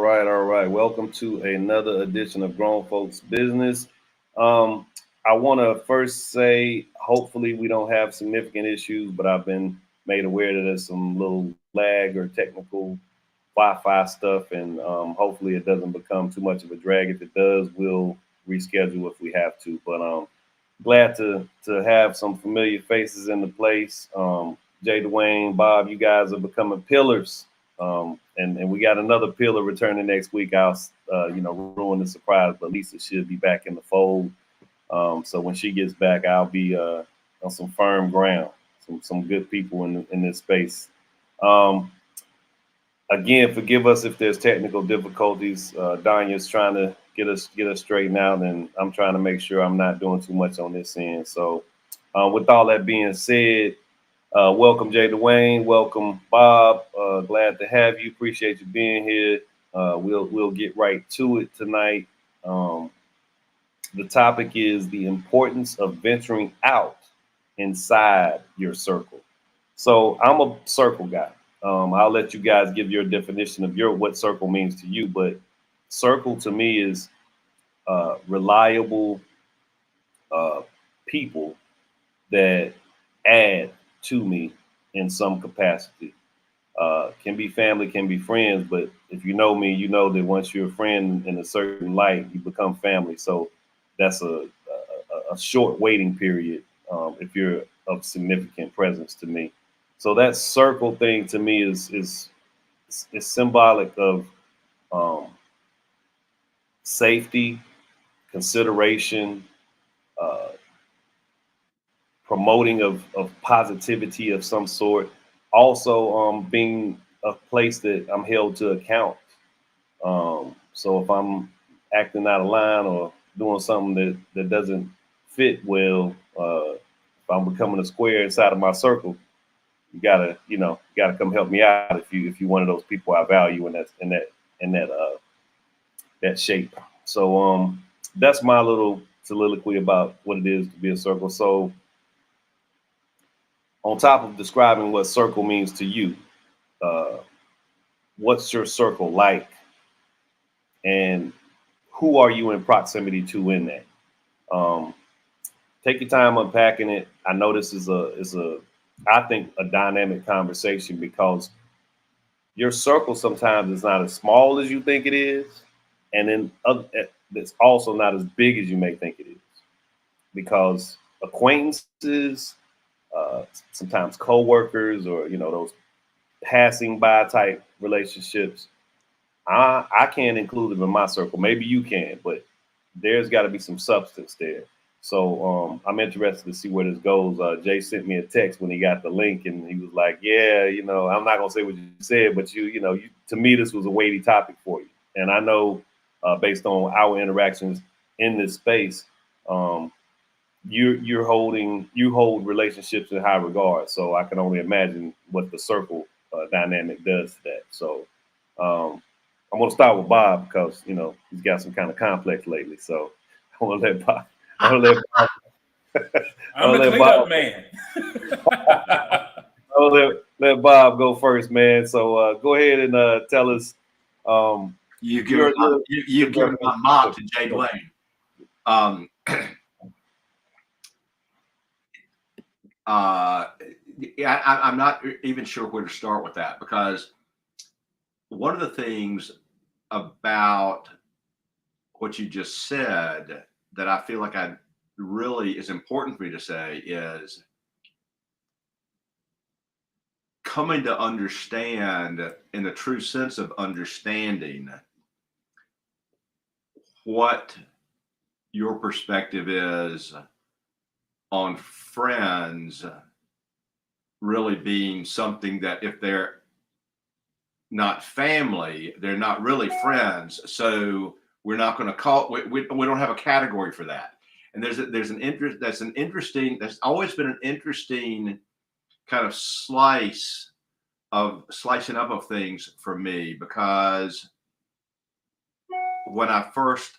All right. Welcome to another edition of Grown Folks Business. Um, I want to first say, hopefully, we don't have significant issues, but I've been made aware that there's some little lag or technical Wi-Fi stuff, and hopefully, it doesn't become too much of a drag. If it does, we'll reschedule if we have to. But glad to have some familiar faces in the place. Jay Dwayne, Bob, you guys are becoming pillars. And we got another pillar returning next week. I'll ruin the surprise, but Lisa should be back in the fold. So when she gets back, I'll be on some firm ground. Some good people in this space. Um, Again, forgive us if there's technical difficulties. Danya's trying to get us straightened out, and I'm trying to make sure I'm not doing too much on this end. So, with all that being said, welcome Jay Dwayne, welcome Bob. Glad to have you. Appreciate you being here. We'll get right to it tonight. The topic is the importance of venturing out inside your circle. So I'm a circle guy. I'll let you guys give your definition of what circle means to you, but circle to me is reliable people that add to me in some capacity. Can be family, can be friends, but if you know me, you know that once you're a friend in a certain light, you become family. So that's a short waiting period if you're of significant presence to me. So that circle thing to me is symbolic of um, safety, consideration, uh, promoting of positivity of some sort. Also, being a place that I'm held to account. So if I'm acting out of line or doing something that doesn't fit well, if I'm becoming a square inside of my circle, you gotta come help me out if you one of those people I value in that shape. So that's my little soliloquy about what it is to be a circle. So on top of describing what circle means to you, uh, what's your circle like, and who are you in proximity to in that? Um, Take your time unpacking it. I know this is I think a dynamic conversation because your circle sometimes is not as small as you think it is, and then it's also not as big as you may think it is because acquaintances, sometimes coworkers, or those passing by type relationships. I can't include them in my circle. Maybe you can, but there's got to be some substance there. So I'm interested to see where this goes. Jay sent me a text when he got the link, and he was like, "Yeah, I'm not gonna say what you said, but to me, this was a weighty topic for you." And I know, based on our interactions in this space, um, you hold relationships in high regard. So I can only imagine what the circle dynamic does to that. So um, I'm gonna start with Bob because he's got some kind of complex lately. So I want to let Bob. I want to let Bob. I I'm want the to let cleanup Bob. man. I want to let Bob go first, man. So go ahead and tell us. Um, You've your, given my, your, you've given my mop to Jay Dwayne. Um, I'm not even sure where to start with that because one of the things about what you just said that I feel like I really is important for me to say is coming to understand in the true sense of understanding what your perspective is on friends really being something that if they're not family, they're not really friends. So we're not going to call we don't have a category for that. And there's an interest that's always been an interesting kind of slicing up of things for me because when I first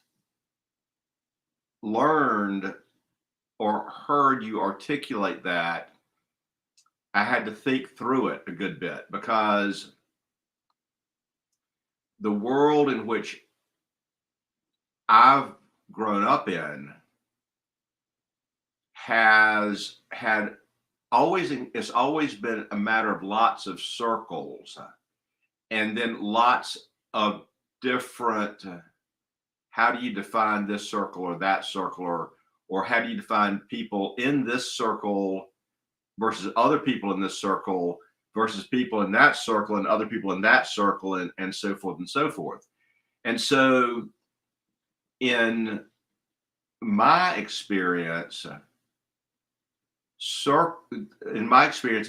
learned or heard you articulate that, I had to think through it a good bit because the world in which I've grown up in has had it's always been a matter of lots of circles, and then lots of different, how do you define this circle or that circle, or how do you define people in this circle versus other people in this circle versus people in that circle and other people in that circle, and so forth and so forth. And so in my experience,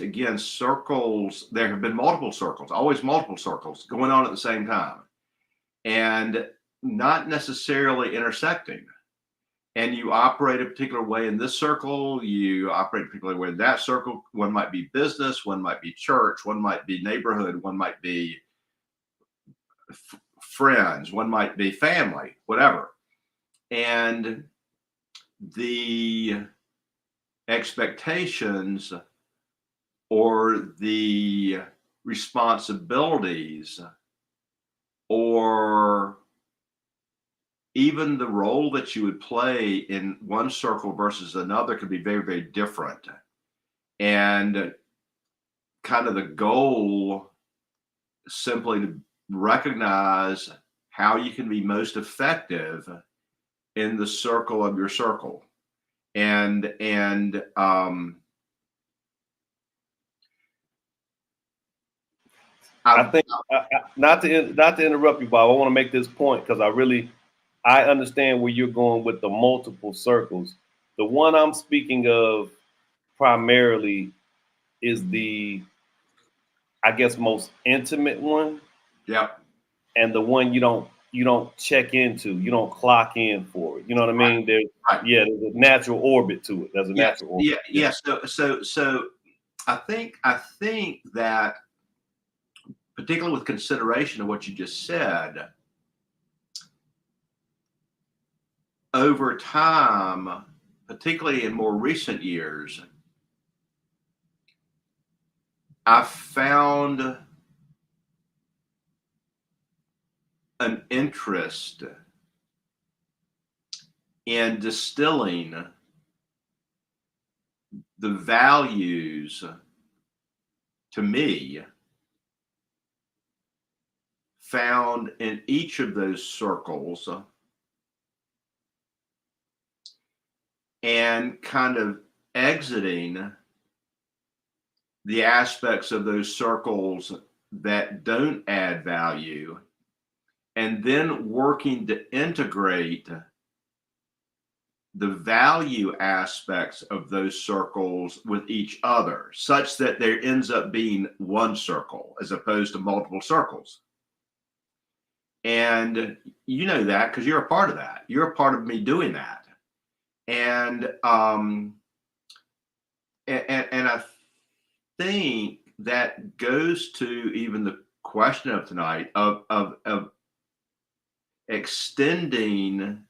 again, circles, there have been multiple circles, always multiple circles going on at the same time, and not necessarily intersecting. And you operate a particular way in this circle, you operate a particular way in that circle. One might be business, one might be church, one might be neighborhood, one might be friends, one might be family, whatever. And the expectations or the responsibilities or even the role that you would play in one circle versus another could be very, very different. And kind of the goal simply to recognize how you can be most effective in the circle of your circle. And I think not to interrupt you, Bob. I want to make this point because I understand where you're going with the multiple circles. The one I'm speaking of primarily is the, I guess, most intimate one. Yep. And the one you don't check into, you don't clock in for it. You know what I mean? There's there's a natural orbit to it. There's a natural orbit. So I think that, particularly with consideration of what you just said, over time, particularly in more recent years, I've found an interest in distilling the values, to me, found in each of those circles, and kind of exiting the aspects of those circles that don't add value, and then working to integrate the value aspects of those circles with each other, such that there ends up being one circle as opposed to multiple circles. And you know that because you're a part of that. You're a part of me doing that. And I think that goes to even the question of tonight of extending,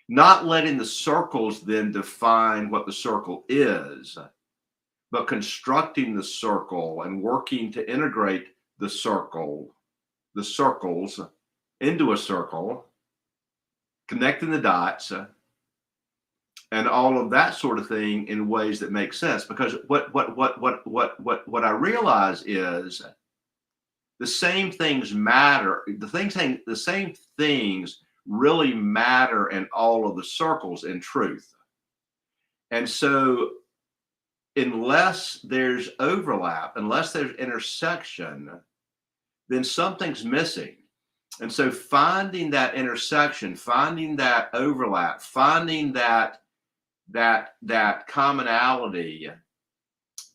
not letting the circles then define what the circle is, but constructing the circle and working to integrate the circles into a circle, connecting the dots, and all of that sort of thing in ways that make sense. Because what I realize is the same things matter. The same things really matter in all of the circles, in truth. And so unless there's overlap, unless there's intersection, then something's missing. And so finding that intersection, finding that overlap, finding that commonality,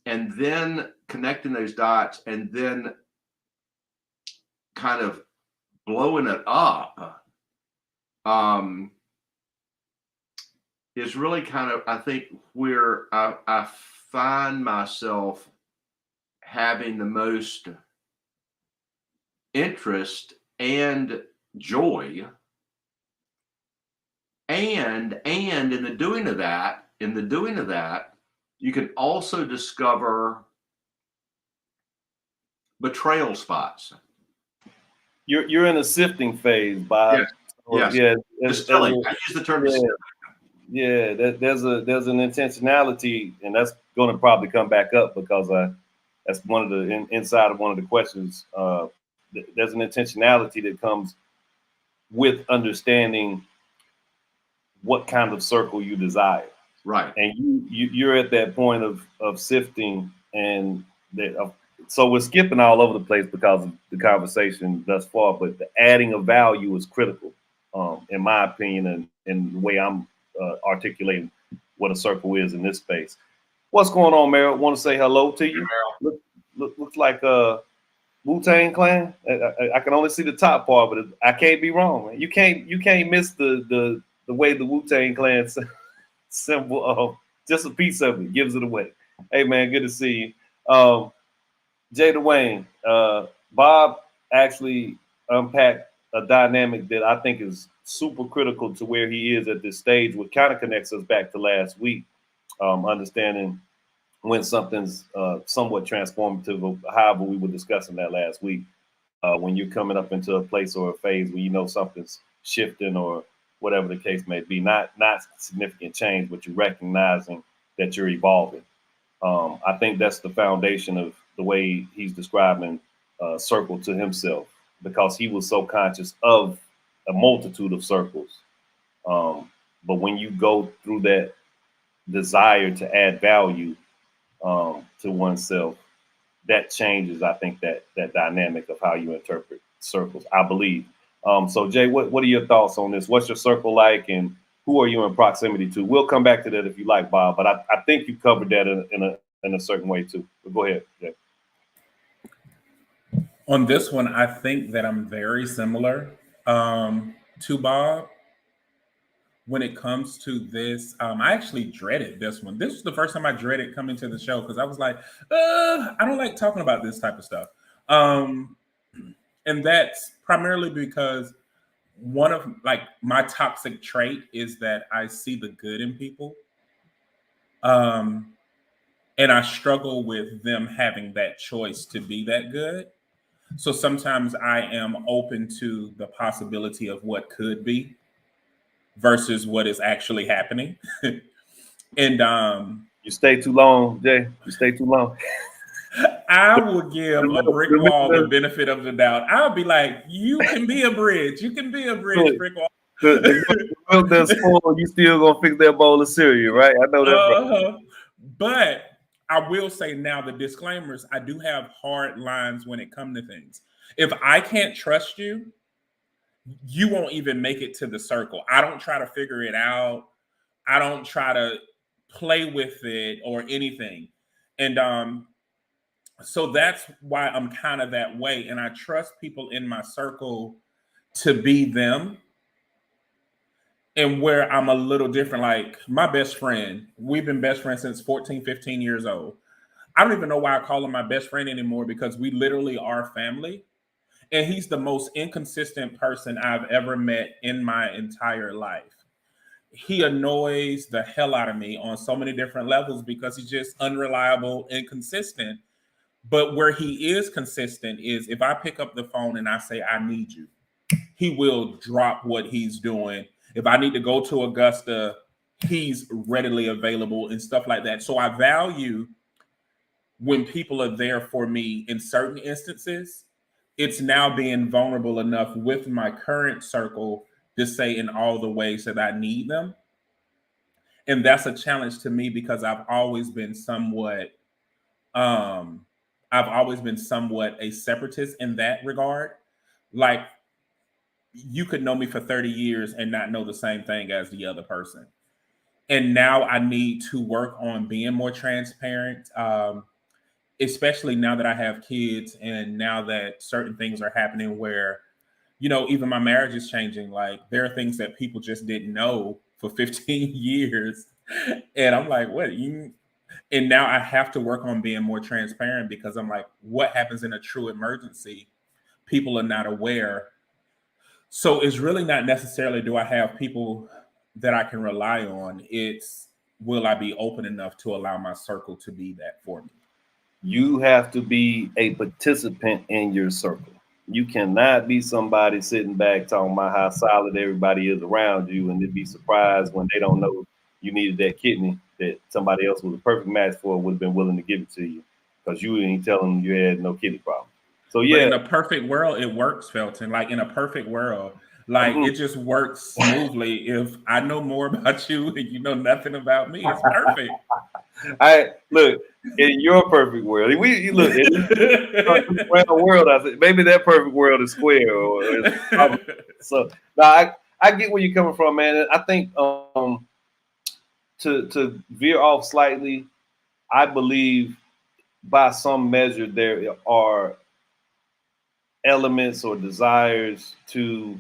and then connecting those dots, and then kind of blowing it up, is really kind of, I think, where I find myself having the most interest and joy, and in the doing of that, you can also discover betrayal spots. you're in a sifting phase, Bob. Yes. So, Yes. yeah, Distilling. I use the term yeah, distilling. yeah. There's an intentionality, and that's going to probably come back up because that's one of the inside of one of the questions. There's an intentionality that comes with understanding what kind of circle you desire. Right. And you're at that point of sifting and that so we're skipping all over the place because of the conversation thus far, but the adding of value is critical, in my opinion, and the way I'm articulating what a circle is in this space. What's going on, Meryl? Want to say hello to you. Looks like Wu-Tang Clan. I can only see the top part, but I can't be wrong, man. You can't miss the way the Wu-Tang Clan symbol of just a piece of it gives it away. Hey man, good to see you. Jay Dwayne, Bob actually unpacked a dynamic that I think is super critical to where he is at this stage, which kind of connects us back to last week. Understanding when something's somewhat transformative, or however we were discussing that last week. When you're coming up into a place or a phase where you know something's shifting or whatever the case may be, not significant change, but you're recognizing that you're evolving. I think that's the foundation of the way he's describing circle to himself, because he was so conscious of a multitude of circles. But when you go through that desire to add value to oneself, that changes, I think, that dynamic of how you interpret circles, I believe. So Jay, what are your thoughts on this? What's your circle like, and who are you in proximity to? We'll come back to that if you like, Bob, but I think you covered that in a certain way too. But go ahead, Jay. On this one, I think that I'm very similar to Bob. When it comes to this, I actually dreaded this one. This was the first time I dreaded coming to the show because I was like, I don't like talking about this type of stuff. And that's primarily because one of like my toxic trait is that I see the good in people. Um, and I struggle with them having that choice to be that good. So sometimes I am open to the possibility of what could be versus what is actually happening. And You stay too long, Jay. You stay too long. I will give a brick wall the Remember, benefit of the doubt. I'll be like, you can be a bridge. You can be a bridge, brick wall. the milk that's spoiled, you still gonna fix that bowl of cereal, right? I know that's right. But I will say now the disclaimers, I do have hard lines when it comes to things. If I can't trust you, you won't even make it to the circle. I don't try to figure it out. I don't try to play with it or anything. And so that's why I'm kind of that way. And I trust people in my circle to be them. And where I'm a little different, like my best friend, we've been best friends since 14, 15 years old. I don't even know why I call him my best friend anymore because we literally are family. And he's the most inconsistent person I've ever met in my entire life. He annoys the hell out of me on so many different levels because he's just unreliable, inconsistent. But where he is consistent is if I pick up the phone and I say, I need you, he will drop what he's doing. If I need to go to Augusta, he's readily available and stuff like that. So I value when people are there for me in certain instances. It's now being vulnerable enough with my current circle to say in all the ways that I need them. And that's a challenge to me because um I've always been somewhat a separatist in that regard. Like you could know me for 30 years and not know the same thing as the other person. And now I need to work on being more transparent, especially now that I have kids and now that certain things are happening where, even my marriage is changing. Like there are things that people just didn't know for 15 years. And I'm like, what? And now I have to work on being more transparent because I'm like, what happens in a true emergency? People are not aware. So it's really not necessarily do I have people that I can rely on. It's will I be open enough to allow my circle to be that for me? You have to be a participant in your circle. You cannot be somebody sitting back talking about how solid everybody is around you, and then be surprised when they don't know you needed that kidney that somebody else was a perfect match for would have been willing to give it to you because you didn't tell them you had no kidney problem. So But yeah, in a perfect world, it works, Felton. Like in a perfect world, like mhm. it just works smoothly. If I know more about you and you know nothing about me, it's perfect. I look in your perfect world. We look in this round world. I said maybe that perfect world is square or is so. Now I get where you're coming from, man. I think to veer off slightly, I believe by some measure there are elements or desires to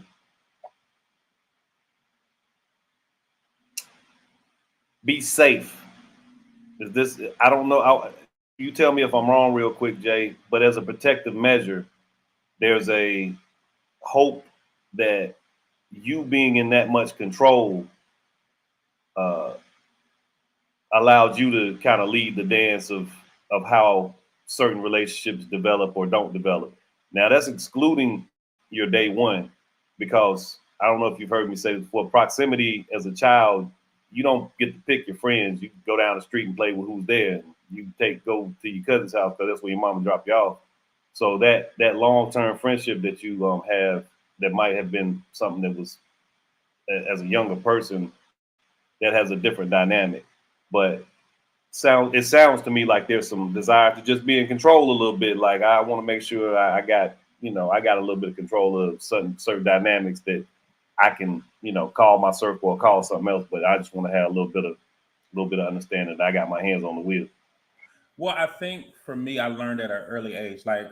be safe. Is this? I don't know. You tell me if I'm wrong, real quick, Jay. But as a protective measure, there's a hope that you being in that much control uh, allowed you to kind of lead the dance of how certain relationships develop or don't develop. Now that's excluding your day one, because I don't know if you've heard me say this before. Proximity as a child, you don't get to pick your friends. You go down the street and play with who's there. You go to your cousin's house because that's where your mama dropped you off. So that long term friendship that you have that might have been something that was as a younger person that has a different dynamic. But it sounds to me like there's some desire to just be in control a little bit. Like I want to make sure I got I got a little bit of control of certain dynamics that I can call my circle or call something else. But I just want to have a little bit of understanding that I got my hands on the wheel. Well, I think for me, I learned at an early age. Like,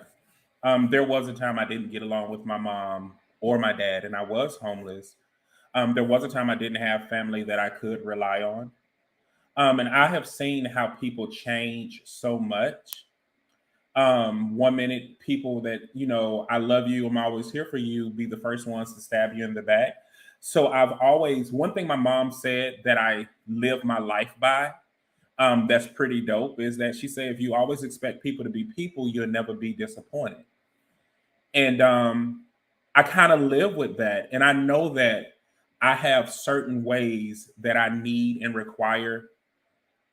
there was a time I didn't get along with my mom or my dad, and I was homeless. There was a time I didn't have family that I could rely on. And I have seen how people change so much. One minute, people that, I love you, I'm always here for you, be the first ones to stab you in the back. So I've always, one thing my mom said that I live my life by, that's pretty dope, is that she said, if you always expect people to be people, you'll never be disappointed. And I kind of live with that. And I know that I have certain ways that I need and require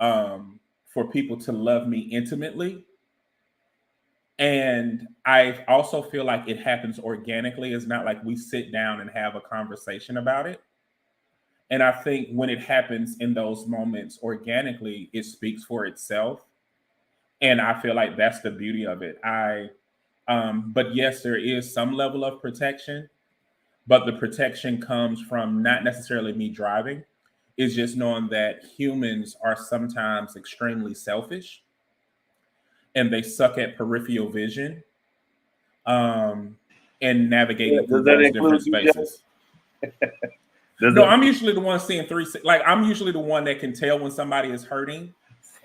for people to love me intimately. And I also feel like it happens organically. It's not like we sit down and have a conversation about it. And I think when it happens in those moments organically, it speaks for itself. And I feel like that's the beauty of it. But yes, there is some level of protection, but the protection comes from not necessarily me driving. It's just knowing that humans are sometimes extremely selfish and they suck at peripheral vision, um, and Yeah, navigating through does that those different include you, Jay? spaces. Does No, it? I'm usually the one seeing three. Like I'm usually the one that can tell when somebody is hurting,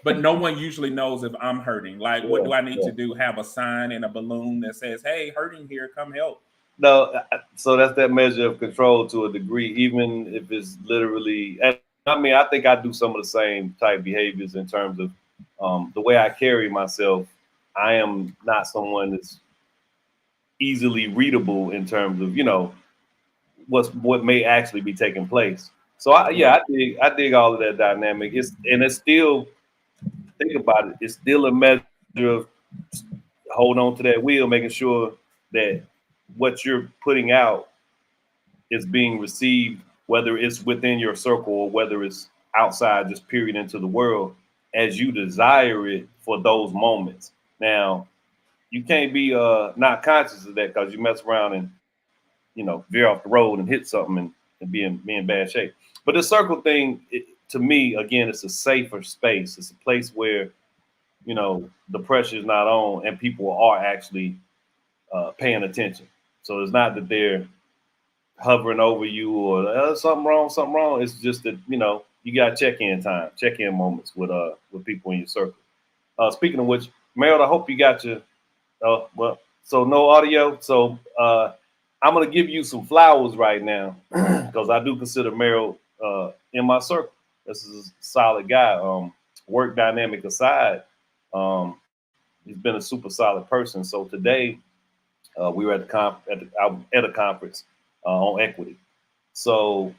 but no one usually knows if I'm hurting. Like, what Yeah, do I need yeah. to do? Have a sign and a balloon that says, "Hey, hurting here, come help." No, so that's that measure of control to a degree, even if it's literally. And I mean, I think I do some of the same type behaviors in terms of the way I carry myself. I am not someone that's easily readable in terms of what may actually be taking place. So Right. I dig all of that dynamic. It's still, think about it. It's still a measure of holding on to that wheel, making sure that what you're putting out is being received, whether it's within your circle or whether it's outside, just period into the world, as you desire it for those moments. Now, you can't be not conscious of that because you mess around and veer off the road and hit something and be in bad shape. But the circle thing, to me, again, it's a safer space. It's a place where the pressure is not on and people are actually paying attention. So it's not that they're hovering over you or something wrong, something wrong. It's just that you got check-in time, check-in moments with people in your circle. Speaking of which, Meryl, I hope you got your well. So no audio. So I'm gonna give you some flowers right now because I do consider Meryl in my circle. This is a solid guy. Work dynamic aside, he's been a super solid person. So today We were at at a conference on equity. So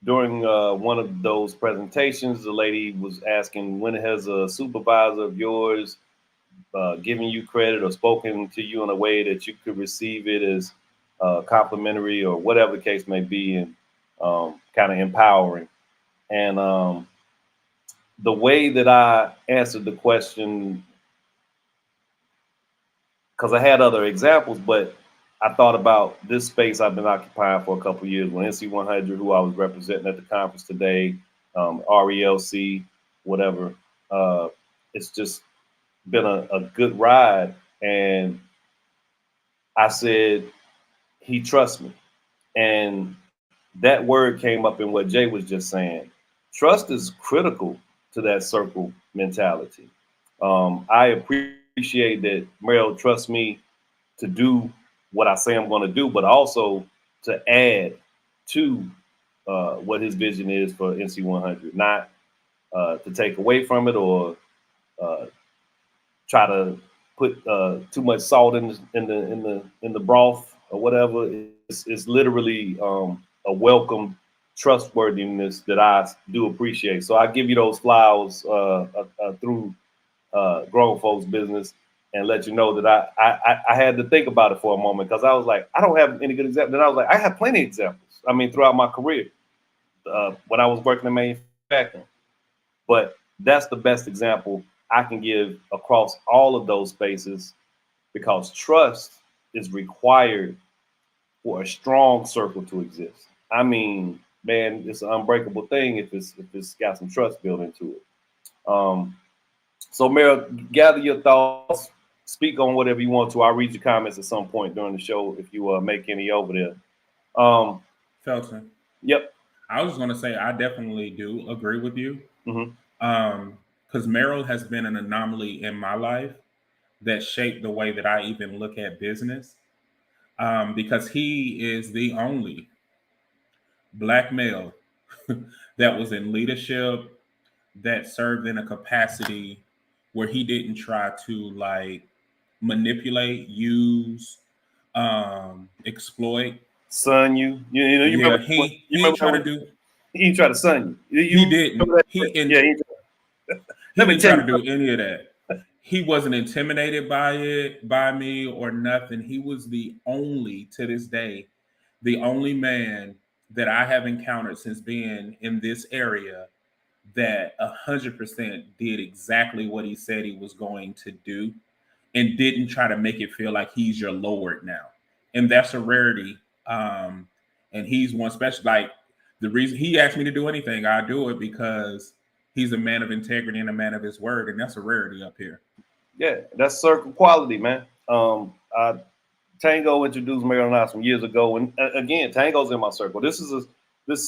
during one of those presentations, the lady was asking, when has a supervisor of yours given you credit or spoken to you in a way that you could receive it as complimentary or whatever the case may be, and kind of empowering. And the way that I answered the question, because I had other examples, but I thought about this space I've been occupying for a couple of years when NC 100, who I was representing at the conference today, RELC, whatever. It's just been a good ride. And I said, he trusts me. And that word came up in what Jay was just saying. Trust is critical to that circle mentality. I appreciate that Merrill trusts me to do what I say I'm going to do, but also to add to what his vision is for NC 100, not to take away from it or uh, try to put too much salt in the broth or whatever. It's literally a welcome trustworthiness that I do appreciate. So I give you those flowers through grown folks business, and let you know that I had to think about it for a moment, because I was like, I don't have any good examples. Then I was like, I have plenty of examples. I mean, throughout my career, when I was working in manufacturing, but that's the best example I can give across all of those spaces, because trust is required for a strong circle to exist. I mean, man, it's an unbreakable thing if it's got some trust built into it. So, Meryl, gather your thoughts. Speak on whatever you want to. I'll read your comments at some point during the show if you make any over there. Felton. Yep. I was going to say I definitely do agree with you. Mm-hmm. Because Merrill has been an anomaly in my life that shaped the way that I even look at business. Because he is the only Black male that was in leadership, that served in a capacity where he didn't try to like manipulate, use, exploit. Son, you Yeah, remember he you ain't remember try to when do. he tried to son you. He You didn't. remember He that? in. Yeah. He Let me didn't tell try you to do any of that. He wasn't intimidated by it, by me, or nothing. He was the only, to this day, the only man that I have encountered since being in this area that 100% did exactly what he said he was going to do, and didn't try to make it feel like he's your lord now. And that's a rarity. And he's one special. Like, the reason he asked me to do anything, I do it because he's a man of integrity and a man of his word, and that's a rarity up here. Yeah, that's circle quality, man. Tango introduced Marilyn and I some years ago, and again, Tango's in my circle. This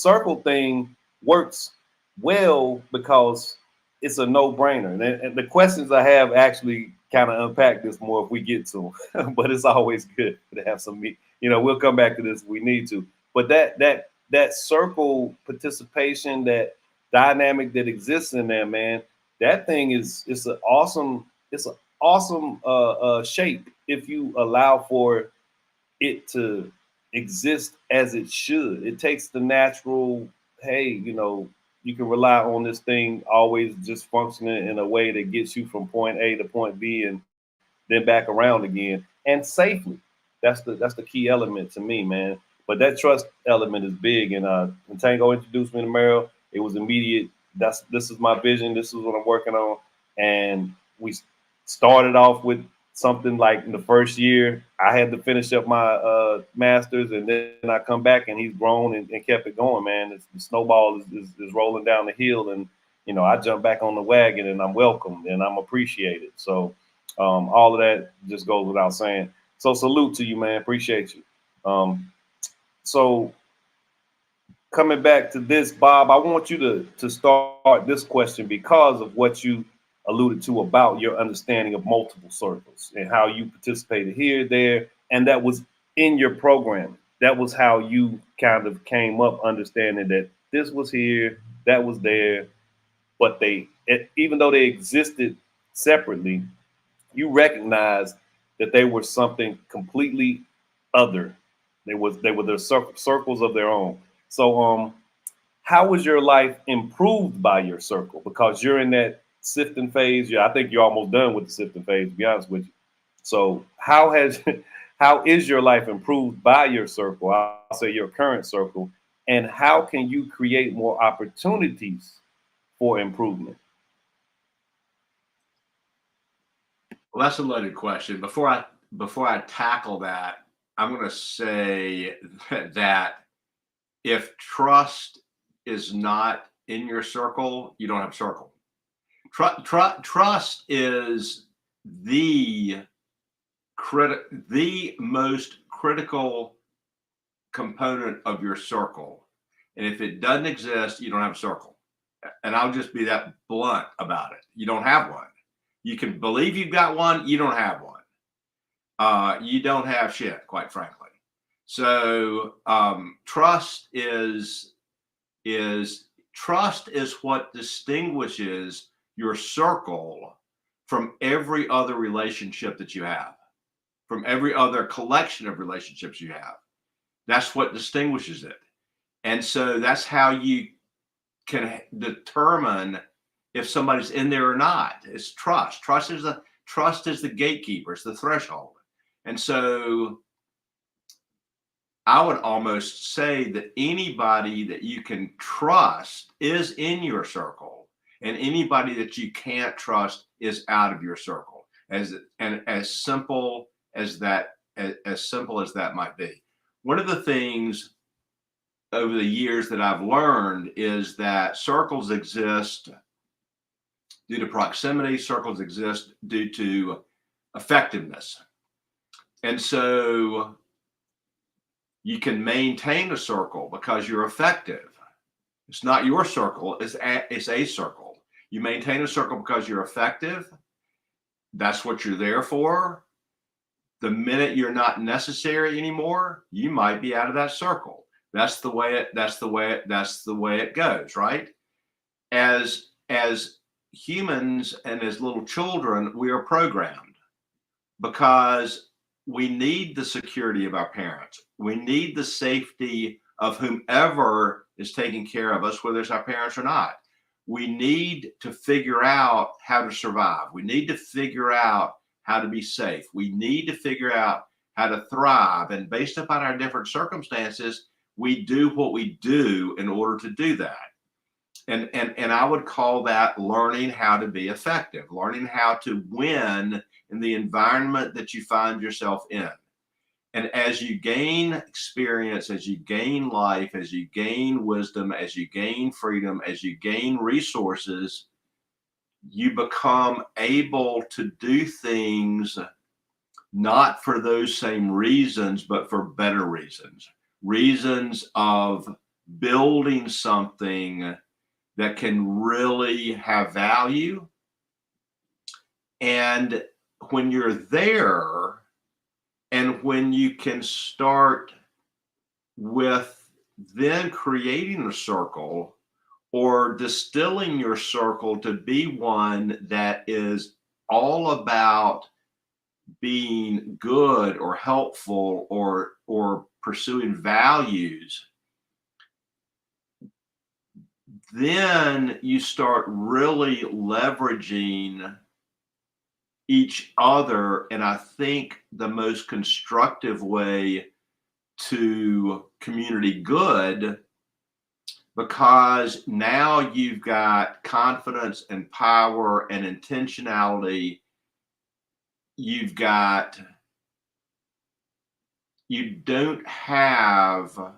circle thing works well because it's a no-brainer. And the questions I have actually kind of unpack this more if we get to them, but it's always good to have some meat. We'll come back to this if we need to. But that circle participation, that dynamic that exists in there, man, that thing it's an awesome shape if you allow for it to exist as it should. It takes the natural, hey, you can rely on this thing always just functioning in a way that gets you from point A to point B and then back around again, and safely. That's the key element to me, man. But that trust element is big. And when Tango introduced me to Merrill, it was immediate. This is my vision. This is what I'm working on. And we started off with something like in the first year, I had to finish up my master's, and then I come back and he's grown and kept it going, man. The snowball is rolling down the hill, and I jump back on the wagon, and I'm welcomed and I'm appreciated. So all of that just goes without saying. So salute to you, man. Appreciate you. So coming back to this, Bob, I want you to start this question because of what you alluded to about your understanding of multiple circles and how you participated here, there, and that was in your program. That was how you kind of came up understanding that this was here, that was there, but even though they existed separately, you recognize that they were something completely other. They were their circles of their own. So how was your life improved by your circle? Because you're in that sifting phase. Yeah, I think you're almost done with the sifting phase, to be honest with you. So how is your life improved by your circle? I'll say your current circle, and how can you create more opportunities for improvement? Well, that's a loaded question. Before I tackle that, I'm going to say that if trust is not in your circle, you don't have a circle. Trust is the most critical component of your circle. And if it doesn't exist, you don't have a circle. And I'll just be that blunt about it. You don't have one. You can believe you've got one, you don't have one. You don't have shit, quite frankly. So trust is what distinguishes your circle from every other relationship that you have, from every other collection of relationships you have. That's what distinguishes it. And so that's how you can determine if somebody's in there or not. It's trust. Trust is the gatekeeper. It's the threshold. And so I would almost say that anybody that you can trust is in your circle, and anybody that you can't trust is out of your circle. As simple as that might be. One of the things over the years that I've learned is that circles exist due to proximity. Circles exist due to effectiveness. And so you can maintain a circle because you're effective. It's not your circle, it's a circle. You maintain a circle because you're effective. That's what you're there for. The minute you're not necessary anymore, you might be out of that circle. That's the way it goes, right? As humans and as little children, we are programmed because we need the security of our parents. We need the safety of whomever is taking care of us, whether it's our parents or not. We need to figure out how to survive. We need to figure out how to be safe. We need to figure out how to thrive. And based upon our different circumstances, we do what we do in order to do that. And I would call that learning how to be effective, learning how to win in the environment that you find yourself in. And as you gain experience, as you gain life, as you gain wisdom, as you gain freedom, as you gain resources, you become able to do things not for those same reasons, but for better reasons, reasons of building something that can really have value. And when you're there, and when you can start with then creating a circle or distilling your circle to be one that is all about being good or helpful or pursuing values, then you start really leveraging each other. And I think the most constructive way to community good, because now you've got confidence and power and intentionality. You don't have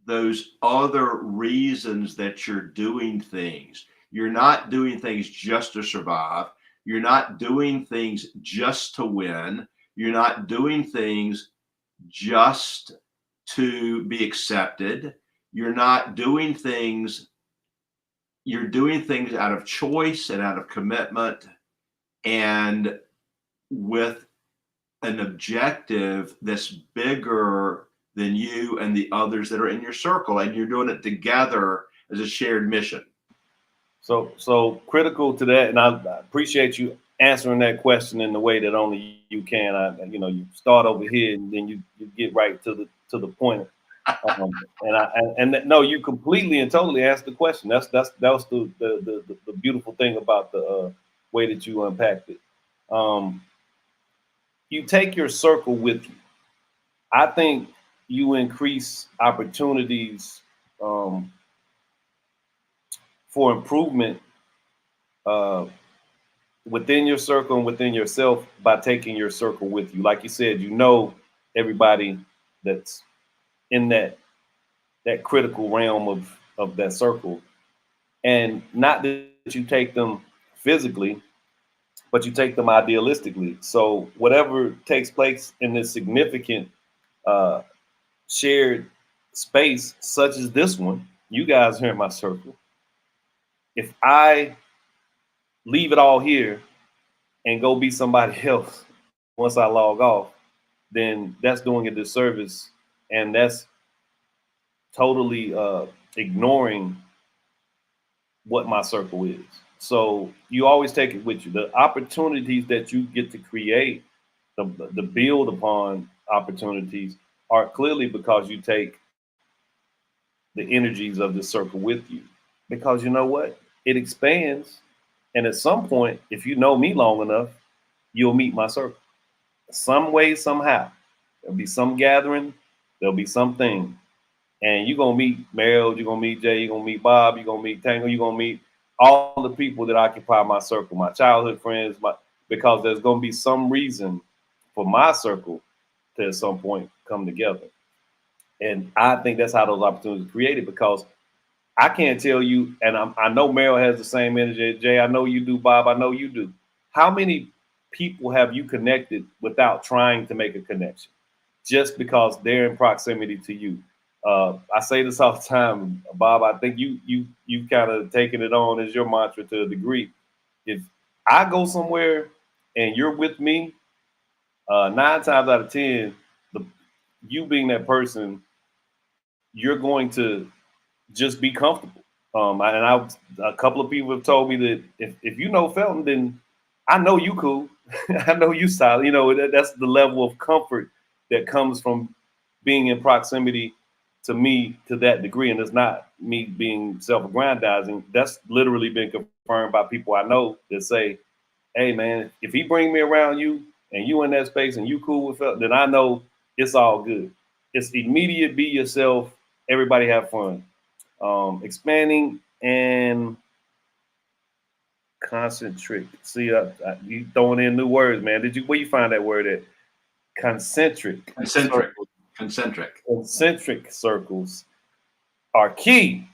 those other reasons that you're doing things. You're not doing things just to survive. You're not doing things just to win. You're not doing things just to be accepted. You're doing things out of choice and out of commitment and with an objective that's bigger than you and the others that are in your circle, and you're doing it together as a shared mission. So critical to that, and I appreciate you answering that question in the way that only you can. You start over here and then you get right to the point. No, you completely and totally answered the question. That was the beautiful thing about the way that you unpacked it. You take your circle with you. I think you increase opportunities for improvement uh, within your circle and within yourself by taking your circle with you. Like you said, everybody that's in that critical realm of that circle, and not that you take them physically, but you take them idealistically. So whatever takes place in this significant uh, shared space, such as this one, you guys are in my circle. If I leave it all here and go be somebody else once I log off, then that's doing a disservice, and that's totally ignoring what my circle is. So you always take it with you. The opportunities that you get to create, the build upon opportunities, are clearly because you take the energies of the circle with you. Because you know what? It expands. And at some point, if you know me long enough, you'll meet my circle. Some way, somehow. There'll be some gathering, there'll be something. And you're gonna meet Meryl, you're gonna meet Jay, you're gonna meet Bob, you're gonna meet Tango, you're gonna meet all the people that occupy my circle, my childhood friends, because there's gonna be some reason for my circle to at some point come together. And I think that's how those opportunities are created, because I can't tell you, and I know Meryl has the same energy. Jay, I know you do. Bob, I know you do. How many people have you connected without trying to make a connection, just because they're in proximity to you? I say this all the time, Bob. I think you've kind of taken it on as your mantra to a degree. If I go somewhere and you're with me, 9 times out of 10, you being that person, you're going to just be comfortable. A couple of people have told me that if you know Felton, then I know you cool. I know you solid. That's the level of comfort that comes from being in proximity to me to that degree. And it's not me being self-aggrandizing. That's literally been confirmed by people I know that say, hey man, if he bring me around you and you in that space and you cool with Felton, then I know it's all good. It's immediate, be yourself, everybody have fun. Expanding and concentric. See, you throwing in new words, man. Where you find that word at? Concentric. Concentric circles are key.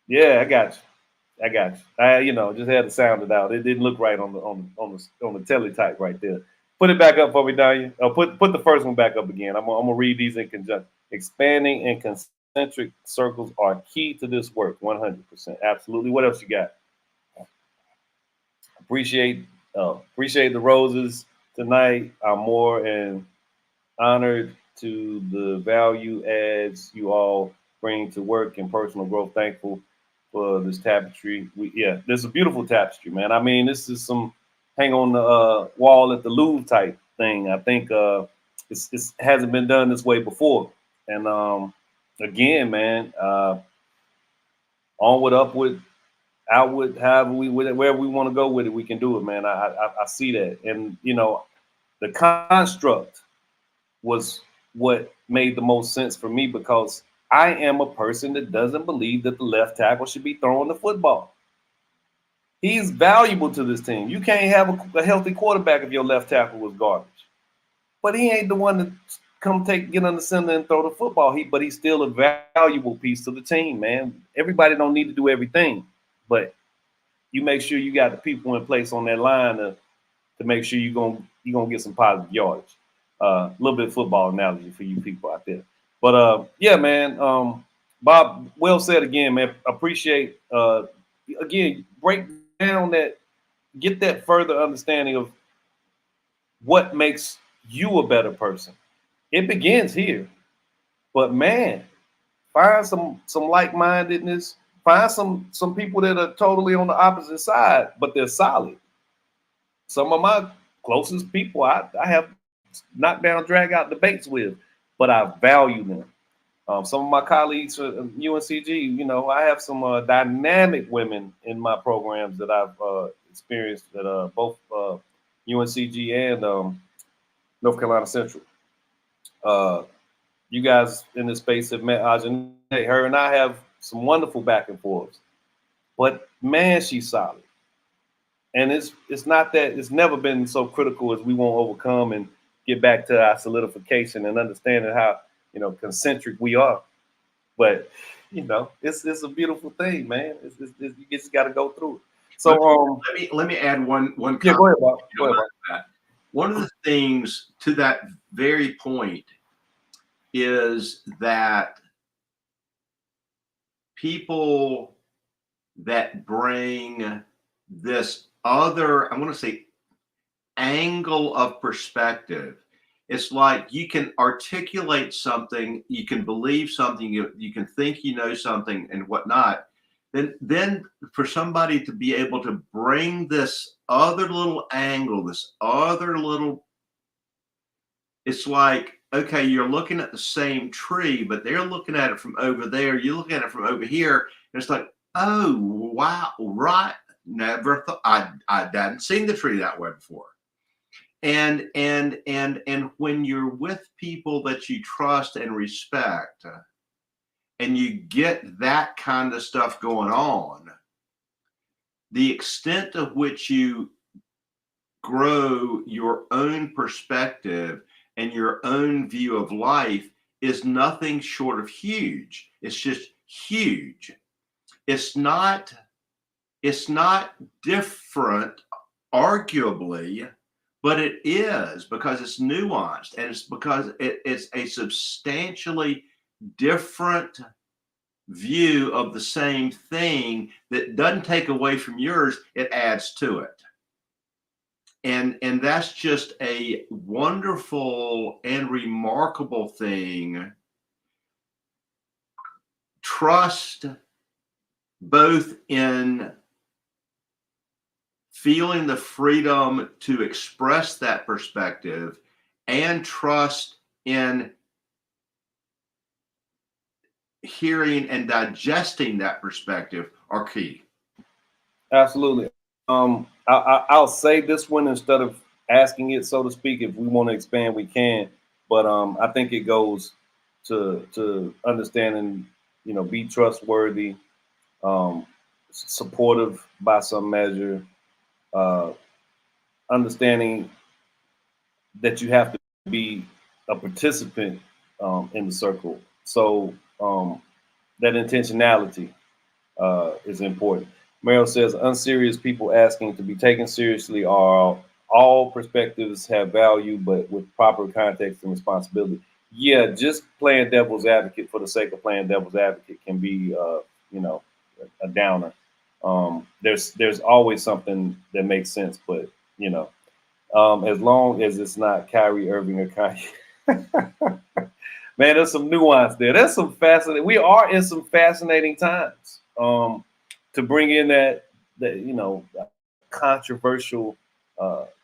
Yeah, I got you. I just had to sound it out. It didn't look right on the teletype right there. Put it back up for me, Danya. Put the first one back up again. I'm gonna read these in conjunction. Expanding and concentric circles are key to this work. 100%. Absolutely. What else you got? Appreciate the roses tonight. I'm more and honored to the value adds you all bring to work and personal growth. Thankful for this tapestry. This is a beautiful tapestry, man. I mean, this is some hang on the wall at the Louvre type thing. I think it hasn't been done this way before. And again, man, onward, upward, outward, wherever we want to go with it, we can do it, man. I see that. And, the construct was what made the most sense for me, because I am a person that doesn't believe that the left tackle should be throwing the football. He's valuable to this team. You can't have a healthy quarterback if your left tackle was garbage. But he ain't the one to get on the center and throw the football. But he's still a valuable piece to the team, man. Everybody don't need to do everything, but you make sure you got the people in place on that line to make sure you're gonna get some positive yardage. A little bit of football analogy for you people out there. But yeah, man. Bob, well said again, man. Appreciate again, break down that, get that further understanding of what makes you a better person. It begins here. But man, find some like-mindedness, find some people that are totally on the opposite side, but they're solid. some of my closest people I have knocked down, drag out debates with, but I value them. Some of my colleagues at UNCG, you know, I have some dynamic women in my programs that I've experienced at both UNCG and North Carolina Central. You guys in this space have met Ajane. Her and I have some wonderful back and forths. But man, she's solid. And it's not that it's never been so critical as we won't overcome and get back to our solidification and understanding how, you know, concentric we are. But you know, it's a beautiful thing, man. You just got to go through it. So let me add one comment. Yeah, go ahead, Bob. Go ahead, Bob. One of the things to that very point is that people that bring this other, I want to say, angle of perspective. It's like you can articulate something, you can believe something, you can think you know something and whatnot. Then for somebody to be able to bring this other little angle, this other little, it's like, okay, you're looking at the same tree, but they're looking at it from over there. You look at it from over here, and it's like, oh, wow, right. Never thought, I hadn't seen the tree that way before. And when you're with people that you trust and respect, and you get that kind of stuff going on, the extent of which you grow your own perspective and your own view of life is nothing short of huge. It's just huge. It's not different, arguably, but it is, because it's nuanced, and it's because it's a substantially different view of the same thing that doesn't take away from yours, it adds to it. And that's just a wonderful and remarkable thing. Trust, both in feeling the freedom to express that perspective, and trust in hearing and digesting that perspective, are key. Absolutely. I'll say this one instead of asking it, so to speak. If we want to expand, we can. But I think it goes to understanding, you know, be trustworthy, supportive by some measure, understanding that you have to be a participant in the circle. So that intentionality is important. Merrill says, unserious people asking to be taken seriously are all perspectives have value, but with proper context and responsibility. Yeah, just playing devil's advocate for the sake of playing devil's advocate can be, you know, a downer. There's always something that makes sense, but you know, as long as it's not Kyrie Irving or Kanye. Man, there's some nuance there. There's some fascinating. We are in some fascinating times. To bring in that you know, controversial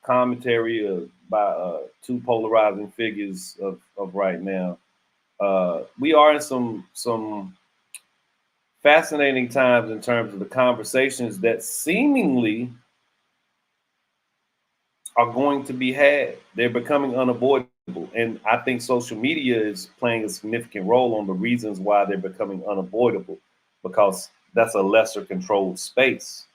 commentary by two polarizing figures of right now. We are in some fascinating times in terms of the conversations that seemingly are going to be had. They're becoming unavoidable. And I think social media is playing a significant role on the reasons why they're becoming unavoidable, because that's a lesser controlled space.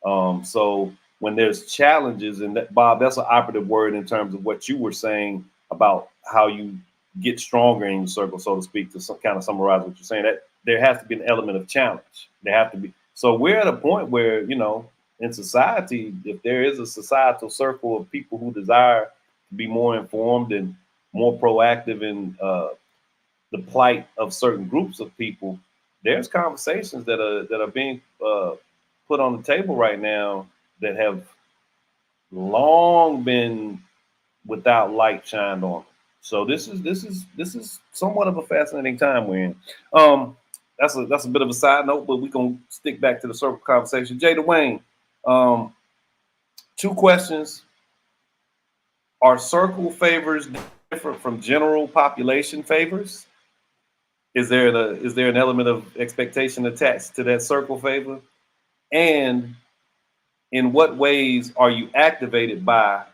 So when there's challenges, and that, Bob, that's an operative word in terms of what you were saying about how you get stronger in your circle, so to speak, to kind of summarize what you're saying, that there has to be an element of challenge. There have to be. So we're at a point where, you know, in society, if there is a societal circle of people who desire to be more informed and more proactive in the plight of certain groups of people, there's conversations that are being put on the table right now that have long been without light shined on them. So this is somewhat of a fascinating time we're in. That's a bit of a side note, but we're gonna stick back to the circle conversation. Jay Dwayne, 2 questions. Are circle favors different from general population favors? Is there an element of expectation attached to that circle favor? And in what ways are you activated by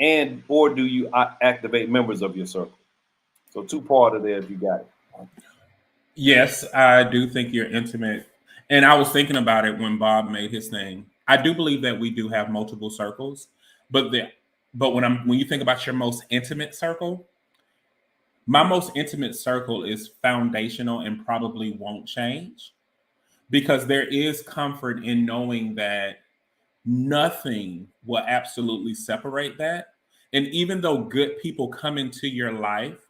and or do you activate members of your circle? So 2 part of there if you got it. Yes, I do think you're intimate. And I was thinking about it when Bob made his thing. I do believe that we do have multiple circles, but when you think about your most intimate circle, my most intimate circle is foundational and probably won't change because there is comfort in knowing that nothing will absolutely separate that. And even though good people come into your life,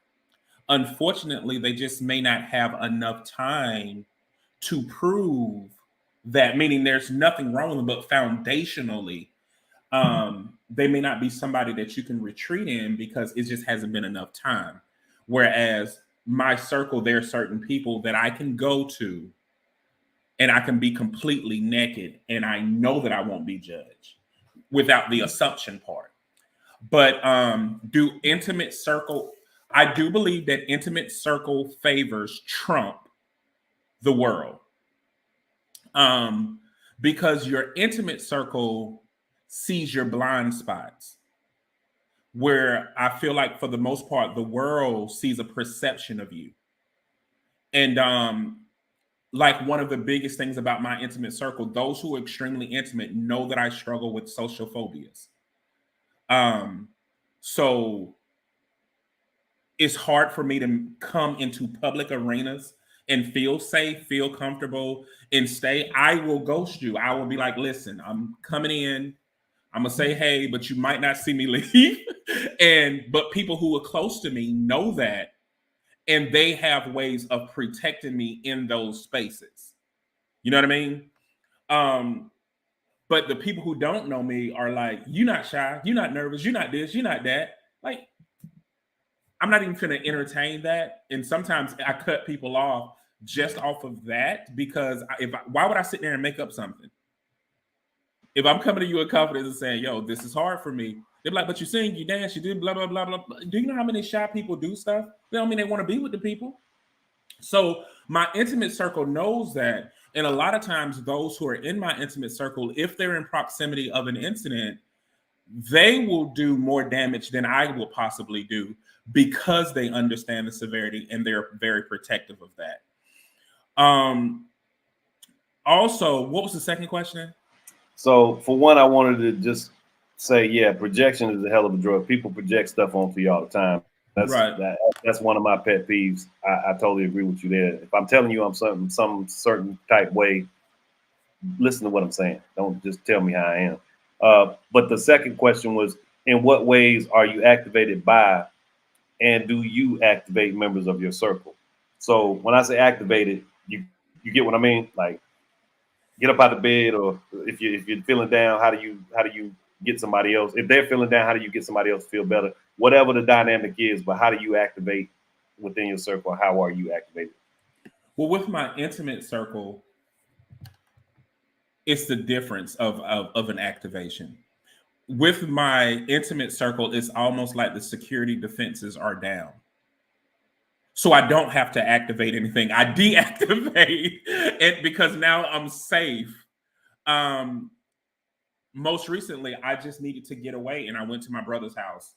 unfortunately, they just may not have enough time to prove that, meaning there's nothing wrong with them, but foundationally, they may not be somebody that you can retreat in because it just hasn't been enough time. Whereas my circle, there are certain people that I can go to and I can be completely naked and I know that I won't be judged without the assumption part. But I do believe that intimate circle favors trump the world. Because your intimate circle sees your blind spots. Where I feel like for the most part, the world sees a perception of you. And like one of the biggest things about my intimate circle, those who are extremely intimate know that I struggle with social phobias. So it's hard for me to come into public arenas and feel safe, feel comfortable, and stay. I will ghost you. I will be like, listen, I'm coming in. I'm gonna say hey, but you might not see me leave. But people who are close to me know that, and they have ways of protecting me in those spaces. You know what I mean? But the people who don't know me are like, you're not shy, you're not nervous, you're not this, you're not that. Like, I'm not even going to entertain that. And sometimes I cut people off just off of that because why would I sit there and make up something? If I'm coming to you with confidence and saying, yo, this is hard for me, they're like, but you sing, you dance, you do blah, blah, blah, blah. Do you know how many shy people do stuff? They don't mean they want to be with the people. So my intimate circle knows that. And a lot of times those who are in my intimate circle, if they're in proximity of an incident, they will do more damage than I will possibly do because they understand the severity and they're very protective of that. Also, what was the second question? So for one, I wanted to just say, yeah, projection is a hell of a drug. People project stuff onto you all the time. That's one of my pet peeves. I totally agree with you there. If I'm telling you I'm some certain type way, listen to what I'm saying. Don't just tell me how I am. But the second question was, in what ways are you activated by, and do you activate members of your circle? So when I say activated, you get what I mean? Like, get up out of bed, or if you're feeling down, how do you get somebody else? If they're feeling down, how do you get somebody else to feel better? Whatever the dynamic is, but how do you activate within your circle? How are you activated? Well, with my intimate circle, it's the difference of an activation. With my intimate circle, it's almost like the security defenses are down. So I don't have to activate anything. I deactivate it because now I'm safe. Most recently, I just needed to get away, and I went to my brother's house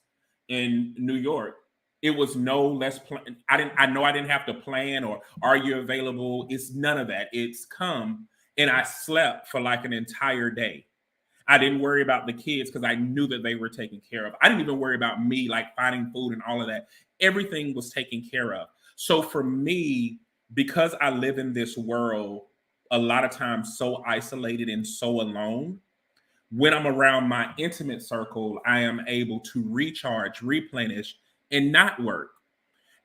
in New York. It was no less plan. I know I didn't have to plan or are you available. It's none of that. It's come, and I slept for like an entire day. I didn't worry about the kids because I knew that they were taken care of. I didn't even worry about me, like finding food and all of that. Everything was taken care of. So for me, because I live in this world a lot of times so isolated and so alone, when I'm around my intimate circle, I am able to recharge, replenish, and not work.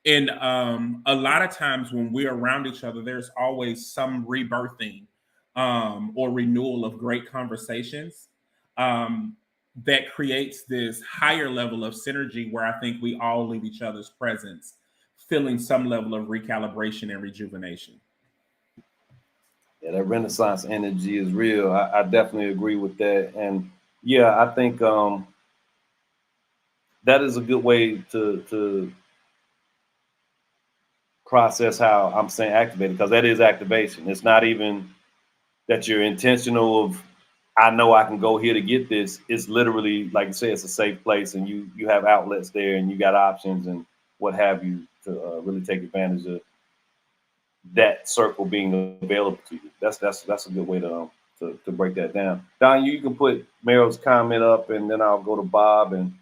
And a lot of times when we're around each other, there's always some rebirthing or renewal of great conversations that creates this higher level of synergy where I think we all leave each other's presence feeling some level of recalibration and rejuvenation. Yeah, that Renaissance energy is real. I definitely agree with that. And yeah, I think that is a good way to process how I'm saying activated, because that is activation. It's not even that you're intentional of, I know I can go here to get this. It's literally, like you say, it's a safe place, and you have outlets there, and you got options and what have you to really take advantage of that circle being available to you. That's a good way to break that down. Don, you can put Meryl's comment up, and then I'll go to Bob, and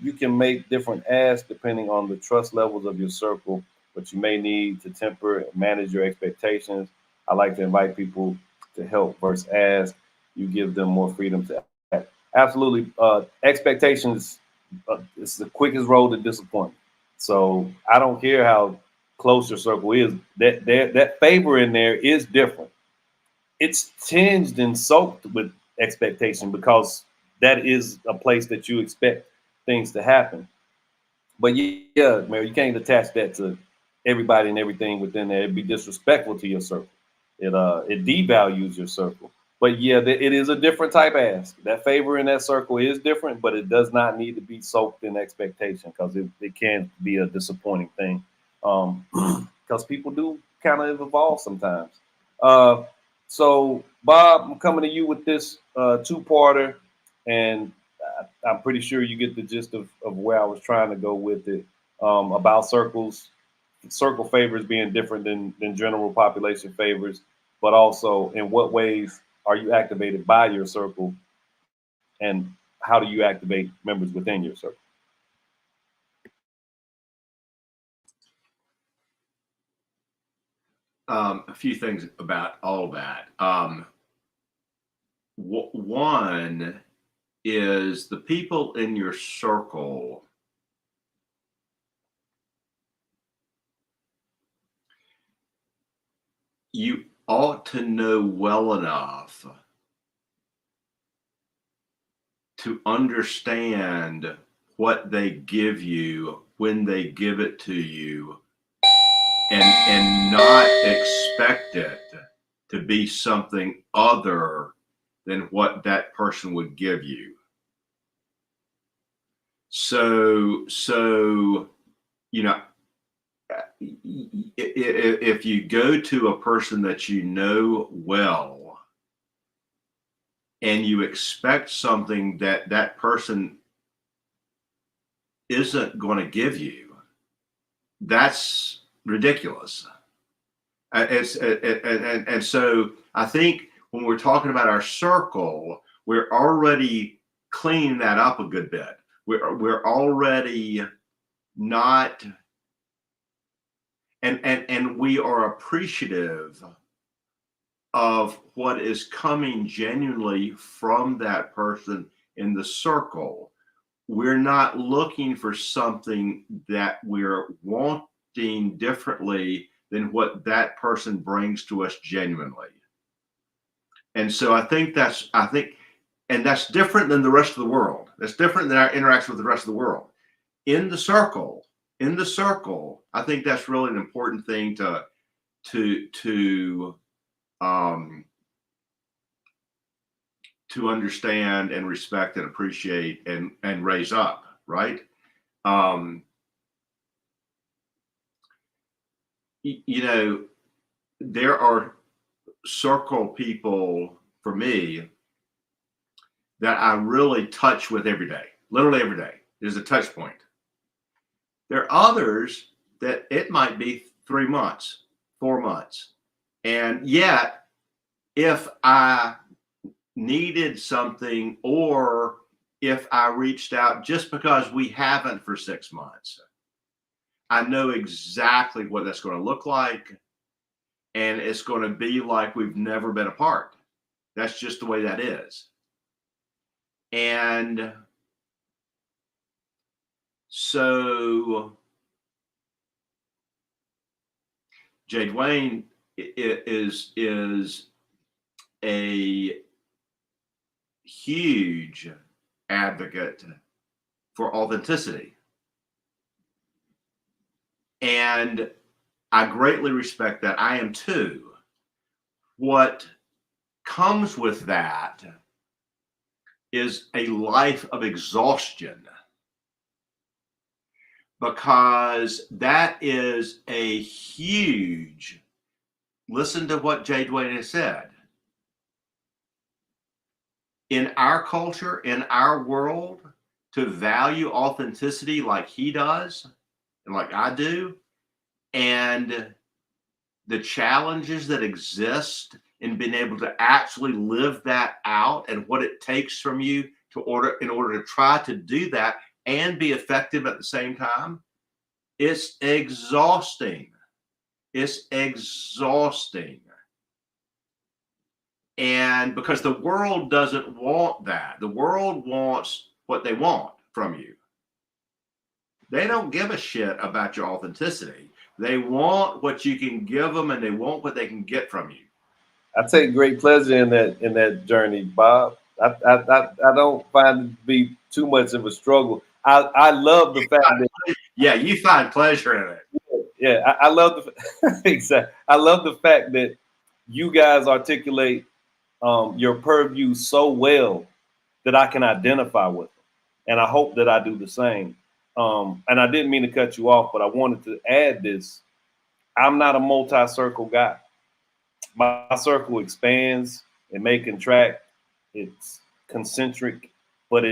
you can make different asks depending on the trust levels of your circle, but you may need to temper and manage your expectations. I like to invite people to help versus ask. You give them more freedom to act. Absolutely. Expectations it's the quickest road to disappointment. So I don't care how close your circle is. That favor in there is different. It's tinged and soaked with expectation because that is a place that you expect things to happen. But yeah, Mary, you can't attach that to everybody and everything within there. It'd be disrespectful to your circle. It devalues your circle. But yeah, it is a different type ask. That favor in that circle is different, but it does not need to be soaked in expectation, because it can be a disappointing thing. Because people do kind of evolve sometimes. Uh, so Bob, I'm coming to you with this two-parter, and I'm pretty sure you get the gist of where I was trying to go with it, about circles, circle favors being different than general population favors, but also in what ways are you activated by your circle, and how do you activate members within your circle? A few things about all that. One is the people in your circle. You ought to know well enough to understand what they give you when they give it to you, and not expect it to be something other than what that person would give you. So you know, if you go to a person that you know well and you expect something that that person isn't going to give you, that's ridiculous. And so I think when we're talking about our circle, we're already cleaning that up a good bit. We're already not, and we are appreciative of what is coming genuinely from that person in the circle. We're not looking for something that we're wanting differently than what that person brings to us genuinely. And so I think and that's different than the rest of the world. That's different than our interaction with the rest of the world. In the circle, I think that's really an important thing to understand and respect and appreciate and raise up, right? You know, there are circle people for me that I really touch with every day, literally every day. There's a touch point. There are others that it might be 3 months, 4 months. And yet, if I needed something, or if I reached out just because we haven't for 6 months, I know exactly what that's going to look like. And it's going to be like we've never been apart. That's just the way that is. And so Jade Wayne is a huge advocate for authenticity. And I greatly respect that. I am too. What comes with that is a life of exhaustion, because that is a huge, listen to what Jay Dwayne has said. In our culture, in our world, to value authenticity like he does and like I do, and the challenges that exist in being able to actually live that out and what it takes from you in order to try to do that and be effective at the same time, it's exhausting. It's exhausting. And because the world doesn't want that. The world wants what they want from you. They don't give a shit about your authenticity. They want what you can give them, and they want what they can get from you. I take great pleasure in that journey, Bob. I don't find it to be too much of a struggle. I love the fact that you find pleasure in it. Yeah, I love the exactly. I love the fact that you guys articulate your purview so well that I can identify with them, and I hope that I do the same. And I didn't mean to cut you off, but I wanted to add this. I'm not a multi-circle guy. My circle expands, it may contract, it's concentric, but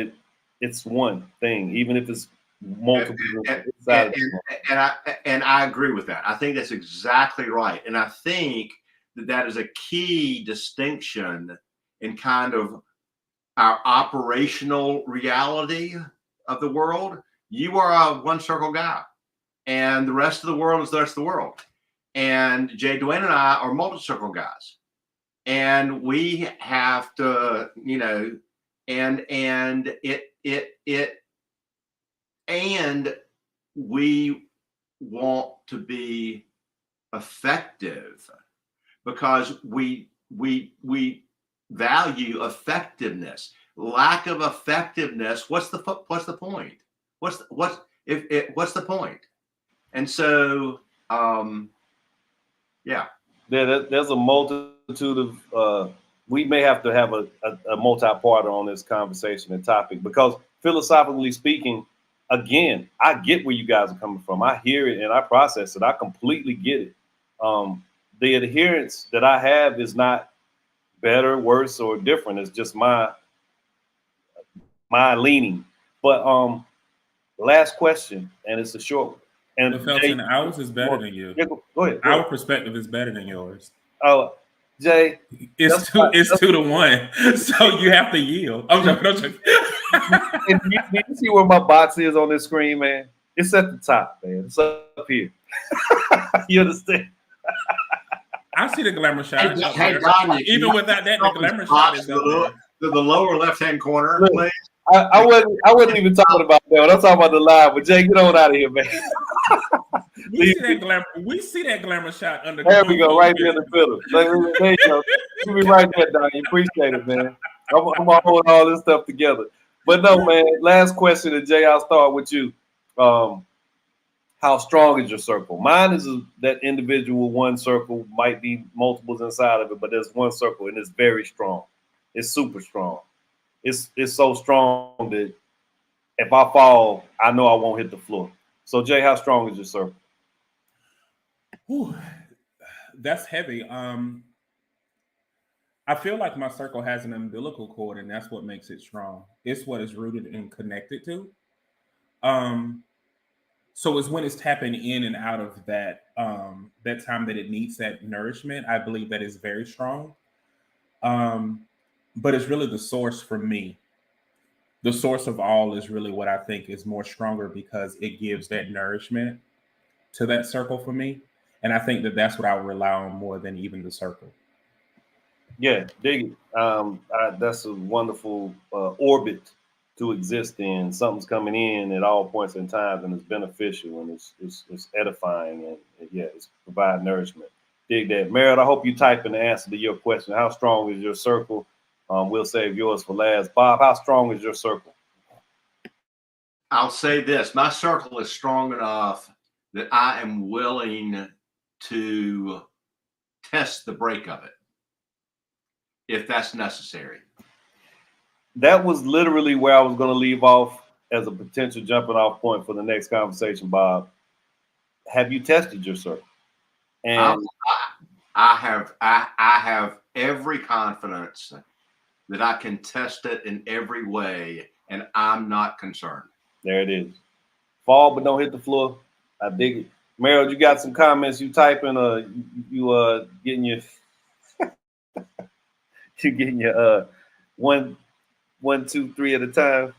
it's one thing, even if it's multiple. And I agree with that. I think that's exactly right. And I think that is a key distinction in kind of our operational reality of the world. You are a one circle guy, and the rest of the world is the rest of the world. And Jay Dwayne and I are multi-circle guys, and we have to, and we want to be effective because we value effectiveness. Lack of effectiveness, what's the point? What's the point? And so there's a multitude of we may have to have a multi-parter on this conversation and topic, because philosophically speaking, again, I get where you guys are coming from. I hear it and I process it. I completely get it. The adherence that I have is not better, worse, or different. It's just my leaning. But last question, and it's a short one. And Felton, ours is better than you. Yeah, go ahead. Our perspective is better than yours. Oh, Jay, it's 2-1, so you have to yield. I'm joking. And you see where my box is on this screen, man? It's at the top, man. It's up here. You understand? I see the glamour shot. Hey, Don, even without that, the glamour shot is up to the lower left-hand corner, please. I wasn't even talking about that. I'm talking about the live. But Jay, get on out of here, man. We see that glamour shot under. There we go, right there in the middle. There you go. You be right there, Don. You appreciate it, man. I'm gonna hold all this stuff together. But no, man. Last question, and Jay, I'll start with you. How strong is your circle? Mine is that individual one circle, might be multiples inside of it, but there's one circle, and it's very strong. It's super strong. It's so strong that if I fall, I know I won't hit the floor. So, Jay, how strong is your circle? Whew, that's heavy. I feel like my circle has an umbilical cord, and that's what makes it strong. It's what it's rooted and connected to. So it's when it's tapping in and out of that that time that it needs that nourishment. I believe that is very strong. But it's really the source for me. The source of all is really what I think is more stronger, because it gives that nourishment to that circle for me. And I think that that's what I would rely on more than even the circle. Yeah, dig it. That's a wonderful orbit to exist in. Something's coming in at all points in time, and it's beneficial, and it's edifying, and it's provide nourishment. Dig that. Merritt, I hope you type in the answer to your question. How strong is your circle? We'll save yours for last. Bob, how strong is your circle? I'll say this. My circle is strong enough that I am willing to test the break of it, if that's necessary. that was literally where I was going to leave off as a potential jumping off point for the next conversation, Bob. Have you tested yourself? I, And I have every confidence that I can test it in every way, and I'm not concerned. there it is. Fall, but don't hit the floor. I dig it. Meryl, you got some comments you typing, you getting your you getting your one one, two, three at a time.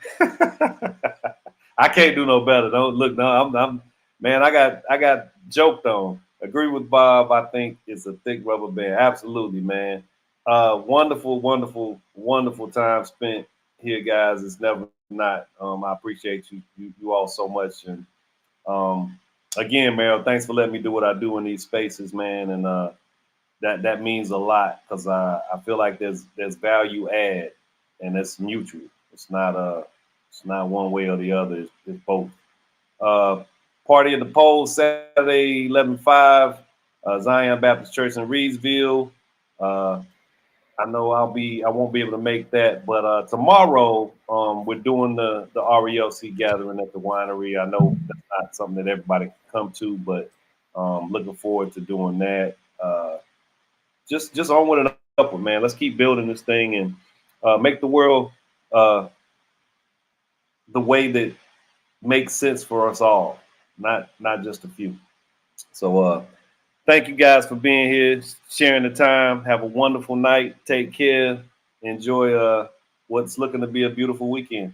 I can't do no better. Don't look. No, I'm man. I got joked on. Agree with Bob. I think it's a thick rubber band. Absolutely, man. Wonderful, wonderful, wonderful time spent here, guys. It's never not. I appreciate you all so much. And again, Meryl, thanks for letting me do what I do in these spaces, man. And that means a lot because I feel like there's value add, and it's mutual. It's not one way or the other. It's both. Uh, Party at the Polls Saturday 11/5, Zion Baptist Church in Reedsville. Uh, I know I won't be able to make that, but tomorrow we're doing the RELC gathering at the winery. I know that's not something that everybody can come to, but looking forward to doing that. Just onward and upward, man. Let's keep building this thing and make the world uh, the way that makes sense for us all, not just a few. So thank you guys for being here, sharing the time. Have a wonderful night. Take care. Enjoy what's looking to be a beautiful weekend.